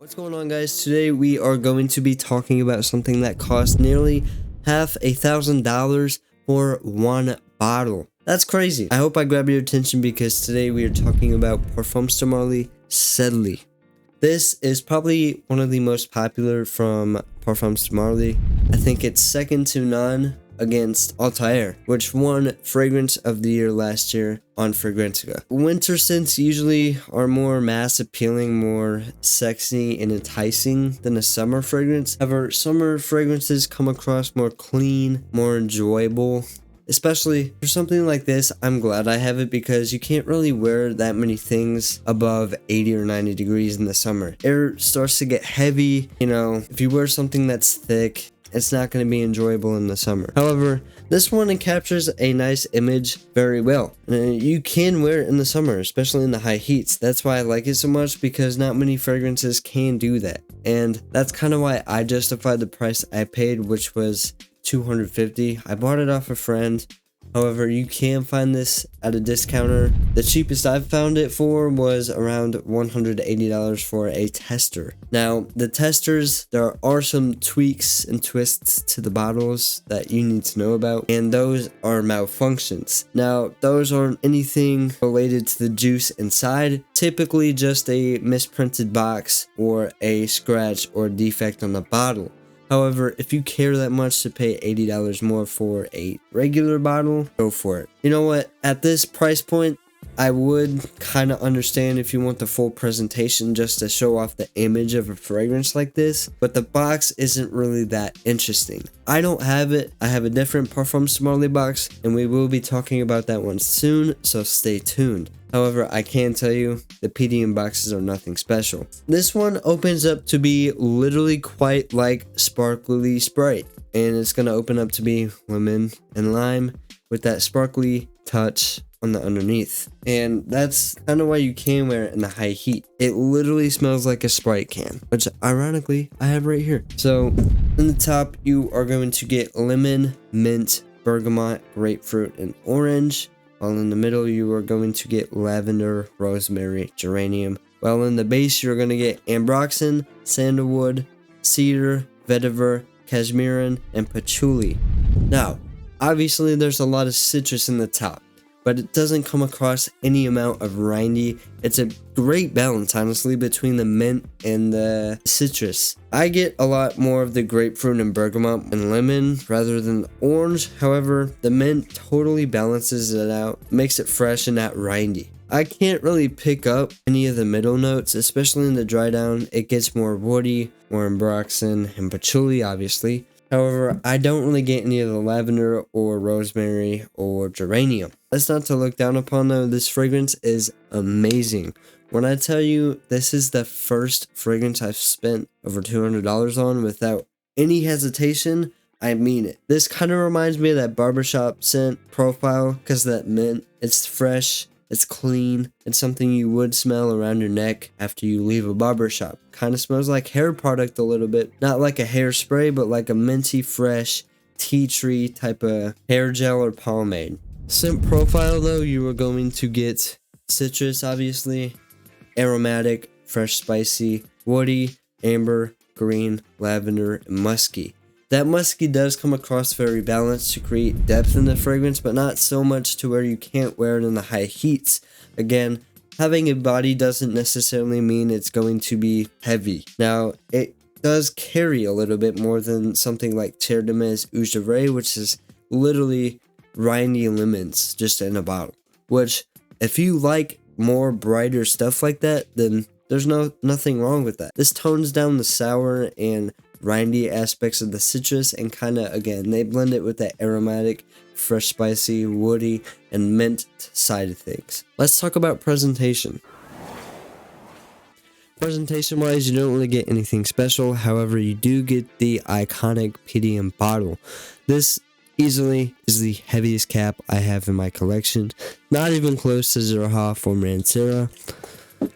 What's going on, guys? Today we are going to be talking about something that cost nearly half $1,000 for one bottle. That's crazy. I hope I grab your attention because today we are talking about Parfums De Marley Sedley. This is probably one of the most popular from Parfums De Marley. I think it's second to none against Altair, which won Fragrance of the Year last year on Fragrantica. Winter scents usually are more mass appealing, more sexy and enticing than a summer fragrance. However, summer fragrances come across more clean, more enjoyable. Especially for something like this, I'm glad I have it because you can't really wear that many things above 80 or 90 degrees in the summer. Air starts to get heavy, if you wear something that's thick, it's not going to be enjoyable in the summer. However, this one captures a nice image very well. You can wear it in the summer, especially in the high heats. That's why I like it so much, because not many fragrances can do that. And that's kind of why I justified the price I paid, which was $250. I bought it off a friend. However, you can find this at a discounter. The cheapest I've found it for was around $180 for a tester. Now, the testers, there are some tweaks and twists to the bottles that you need to know about, and those are malfunctions. Now, those aren't anything related to the juice inside, typically just a misprinted box or a scratch or defect on the bottle. However, if you care that much to pay $80 more for a regular bottle, go for it. You know what? At this price point, I would kind of understand if you want the full presentation just to show off the image of a fragrance like this, but the box isn't really that interesting. I don't have it. I have a different Parfums De Marley box, and we will be talking about that one soon, so stay tuned. However, I can tell you, the PDM boxes are nothing special. This one opens up to be literally quite like sparkly Sprite, and it's going to open up to be lemon and lime with that sparkly touch on the underneath. And that's kind of why you can wear it in the high heat. It literally smells like a Sprite can, which ironically I have right here. So in the top, you are going to get lemon, mint, bergamot, grapefruit, and orange. While in the middle, you are going to get lavender, rosemary, geranium. While in the base, you're going to get ambroxan, sandalwood, cedar, vetiver, cashmeran, and patchouli. Now, obviously, there's a lot of citrus in the top, but it doesn't come across any amount of rindy. It's a great balance, honestly, between the mint and the citrus. I get a lot more of the grapefruit and bergamot and lemon rather than orange. However, the mint totally balances it out, makes it fresh and not rindy. I can't really pick up any of the middle notes, especially in the dry down. It gets more woody, more ambroxan, and patchouli, obviously. However, I don't really get any of the lavender or rosemary or geranium. That's not to look down upon, though. This fragrance is amazing. When I tell you this is the first fragrance I've spent over $200 on without any hesitation, I mean it. This kind of reminds me of that barbershop scent profile because that mint, it's fresh. It's clean. It's something you would smell around your neck after you leave a barbershop. Kind of smells like hair product a little bit. Not like a hairspray, but like a minty, fresh tea tree type of hair gel or pomade. Scent profile, though, you are going to get citrus, obviously, aromatic, fresh, spicy, woody, amber, green, lavender, and musky. That musky does come across very balanced to create depth in the fragrance, but not so much to where you can't wear it in the high heats. Again, having a body doesn't necessarily mean it's going to be heavy. Now, it does carry a little bit more than something like Terre de Mes Eau de Rey, which is literally rindy lemons just in a bottle. Which, if you like more brighter stuff like that, then there's nothing wrong with that. This tones down the sour and rindy aspects of the citrus, and kind of, again, they blend it with that aromatic, fresh, spicy, woody, and mint side of things. Let's talk about presentation. Presentation wise, you don't really get anything special. However, you do get the iconic PDM bottle. This easily is the heaviest cap I have in my collection, not even close to Zero Hoff or Mancera.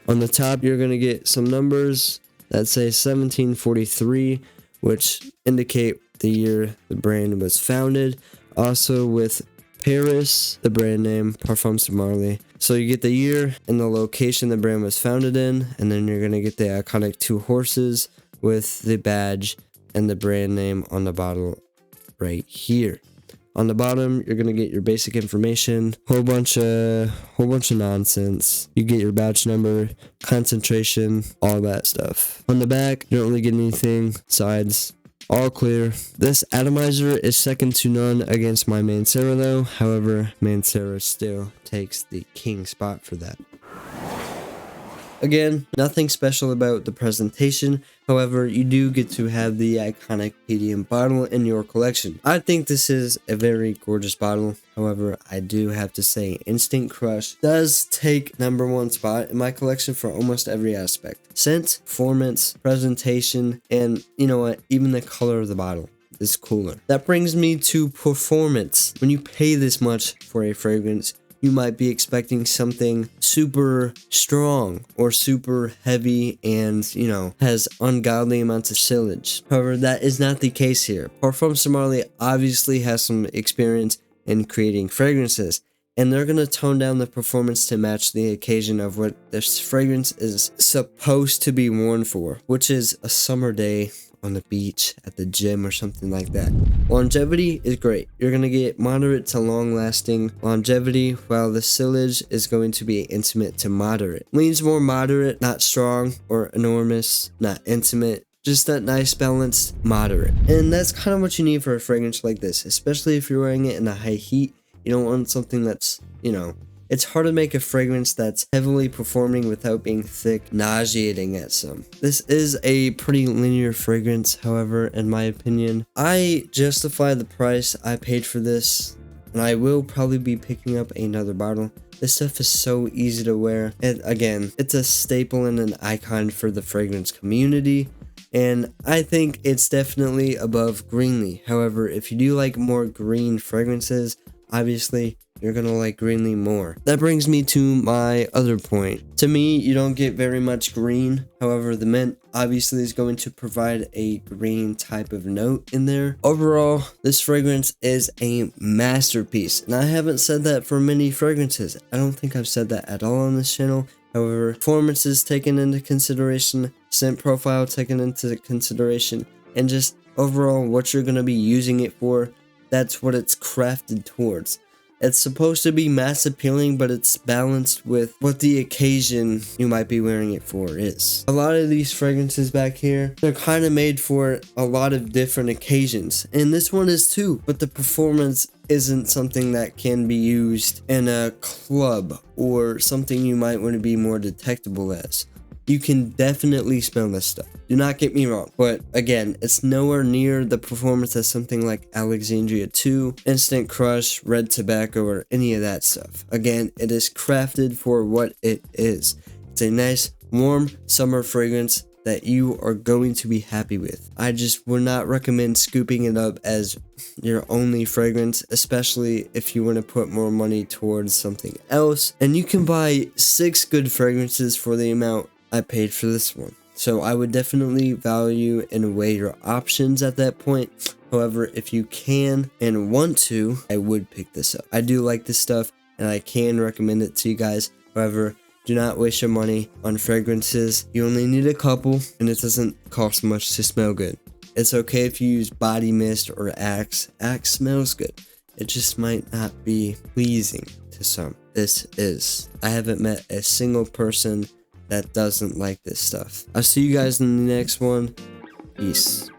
On the top, you're going to get some numbers that say 1743, which indicate the year the brand was founded. Also with Paris, the brand name, Parfums De Marley, So you get the year and the location the brand was founded in, and then you're gonna get the iconic 2 horses with the badge and the brand name on the bottle right here. On the bottom, you're gonna get your basic information, whole bunch of nonsense. You get your batch number, concentration, all that stuff. On the back, you don't really get anything. Sides, all clear. This atomizer is second to none against my Mancera though. However, Mancera still takes the king spot for that. Again, nothing special about the presentation. However, you do get to have the iconic PDM bottle in your collection. I think this is a very gorgeous bottle. However, I do have to say Instant Crush does take #1 spot in my collection for almost every aspect. Scent, performance, presentation, and you know what, even the color of the bottle is cooler. That brings me to performance. When you pay this much for a fragrance, you might be expecting something super strong or super heavy and, you know, has ungodly amounts of sillage. However, that is not the case here. Parfums De Marley obviously has some experience in creating fragrances, and they're going to tone down the performance to match the occasion of what this fragrance is supposed to be worn for, which is a summer day on the beach, at the gym, or something like that. Longevity is great. You're going to get moderate to long lasting longevity, while the sillage is going to be intimate to moderate. Leans more moderate, not strong or enormous, not intimate. Just that nice balanced moderate. And that's kind of what you need for a fragrance like this, especially if you're wearing it in a high heat. You don't want something that's, you know, it's hard to make a fragrance that's heavily performing without being thick, nauseating at some. This is a pretty linear fragrance, however, in my opinion. I justify the price I paid for this, and I will probably be picking up another bottle. This stuff is so easy to wear. And again, it's a staple and an icon for the fragrance community. And I think it's definitely above greenley. However, if you do like more green fragrances, obviously you're gonna like greenley more. That brings me to my other point. To me, you don't get very much green. However, the mint obviously is going to provide a green type of note in there. Overall, this fragrance is a masterpiece. And I haven't said that for many fragrances. I don't think I've said that at all on this channel. However, performance is taken into consideration, scent profile taken into consideration, and just overall what you're going to be using it for. That's what it's crafted towards. It's supposed to be mass appealing, but it's balanced with what the occasion you might be wearing it for is. A lot of these fragrances back here, they're kind of made for a lot of different occasions, and this one is too, but the performance isn't something that can be used in a club or something you might want to be more detectable as. You can definitely smell this stuff. Do not get me wrong. But again, it's nowhere near the performance as something like Alexandria 2, Instant Crush, Red Tobacco, or any of that stuff. Again, it is crafted for what it is. It's a nice, warm summer fragrance that you are going to be happy with. I just would not recommend scooping it up as your only fragrance, especially if you want to put more money towards something else. And you can buy 6 good fragrances for the amount I paid for this one. So I would definitely value and weigh your options at that point. However, if you can and want to, I would pick this up. I do like this stuff and I can recommend it to you guys. However, do not waste your money on fragrances. You only need a couple and it doesn't cost much to smell good. It's okay if you use body mist or Axe. Axe smells good. It just might not be pleasing to some. This is. I haven't met a single person that doesn't like this stuff. I'll see you guys in the next one. Peace.